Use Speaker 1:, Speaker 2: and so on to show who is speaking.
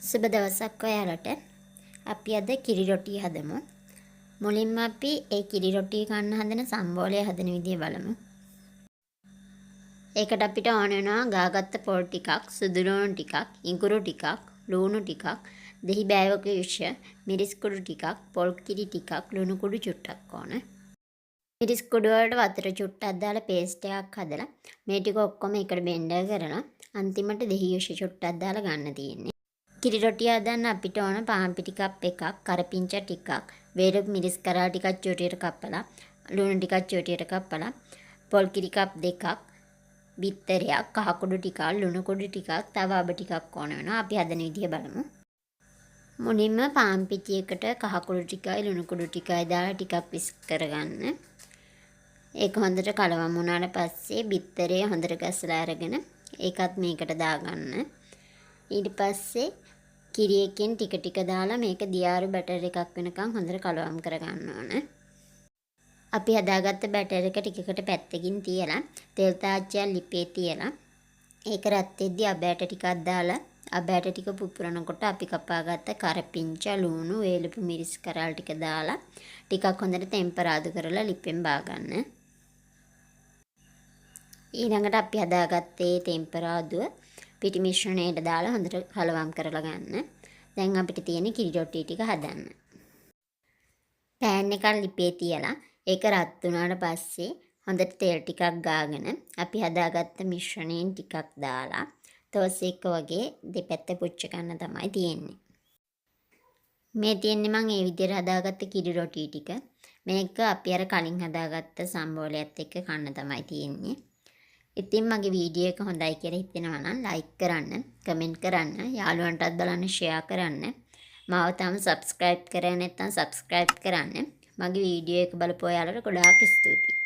Speaker 1: සුබ දවසක් ඔයාලට. අපි අද කිරි රොටි හදමු. මුලින්ම අපි ඒ කිරි රොටි කන්න හදන සම්බෝලය හදන විදිය බලමු. ඒකට අපිට ඕන වෙනවා ගාගත්ත පොල් ටිකක්, සුදු ලුණු ටිකක්, ඉඟුරු ටිකක්, ලුණු ටිකක්, දෙහි බෑවක යුෂ, මිරිස් කුඩු ටිකක්, පොල් කිරි ටිකක්, ලුණු කුඩු චුට්ටක් ඕන. මිරිස් කුඩු වලට වතුර චුට්ටක් දාලා පේස්ට් එකක් හදලා මේ ටික ඔක්කොම එකට බෙන්ඩර් කරලා අන්තිමට දෙහි යුෂ චුට්ටක් දාලා ගන්න තියෙන්නේ. කිරි රොටිය හදන්න අපිට ඕන පාන් පිටි කප් එකක්, කරපිංචා ටිකක්, වේරප් මිරිස් කරා ටිකක් චූටියට කපලා, ලුණු ටිකක් චූටියට කපලා, පොල් කිරි කප් දෙකක්, බිත්තරයක්, කහ කුඩු ටිකක්, ලුණු කුඩු ටිකක්, තව අබ ටිකක් ඕන වෙනවා. අපි හදන විදිය බලමු. මුලින්ම පාන් පිටියකට කහ කුඩු ටිකයි ලුණු කුඩු ටිකයි දාලා ටිකක් විස්ක් කරගන්න. ඒක හොඳට කලවම් වුණාට පස්සේ බිත්තරේ හොඳට ගසලා අරගෙන ඒකත් මේකට දාගන්න. ඊට පස්සේ කිරි එකෙන් ටික ටික දාලා මේක දියාරු බැටර් එකක් වෙනකන් හොඳට කලවම් කරගන්න ඕන. අපි හදාගත්ත බැටර් එක ටිකකට පැත්තකින් තියලා තෙල් තාච්චියක් ලිපේ තියලා ඒක රත් වෙද්දී අබෑට ටිකක් දාලා අබෑට ටික පුපුරනකොට අපි කපාගත්ත කරපිංචා ලුණු වේලපු මිරිස් කරල් ටික දාලා ටිකක් හොඳට ටෙම්පරාදු කරලා ලිපෙන් බාගන්න. ඊළඟට අපි හදාගත්තේ ටෙම්පරාදුව පිටි මිශ්‍රණයට දාලා හොඳට කලවම් කරලා ගන්න. දැන් අපිට තියෙන කිරි රොටි ටික හදන්න. පෑන් එකක් ලිපේ තියලා ඒක රත් වුණාට පස්සේ හොඳට තෙල් ටිකක් ගාගෙන අපි හදාගත්ත මිශ්‍රණයෙන් ටිකක් දාලා තෝස් එක වගේ දෙපැත්ත පුච්ච ගන්න තමයි තියෙන්නේ. මේ තියෙන්නේ මම මේ විදිහට හදාගත්ත කිරි රොටි ටික. මේක අපි අර කලින් හදාගත්ත සම්බෝලයත් එක්ක කන්න තමයි තියෙන්නේ. ඉතින් මගේ වීඩියෝ එක හොඳයි කියලා හිතෙනවා නම් ලයික් කරන්න, කමෙන්ට් කරන්න, යාළුවන්ටත් බලන්න ෂෙයා කරන්න. මාව තාම සබ්ස්ක්‍රයිබ් කරේ නැත්නම් සබ්ස්ක්‍රයිබ් කරන්න. මගේ වීඩියෝ එක බලපු ඔයාලට ගොඩාක් ස්තුතියි.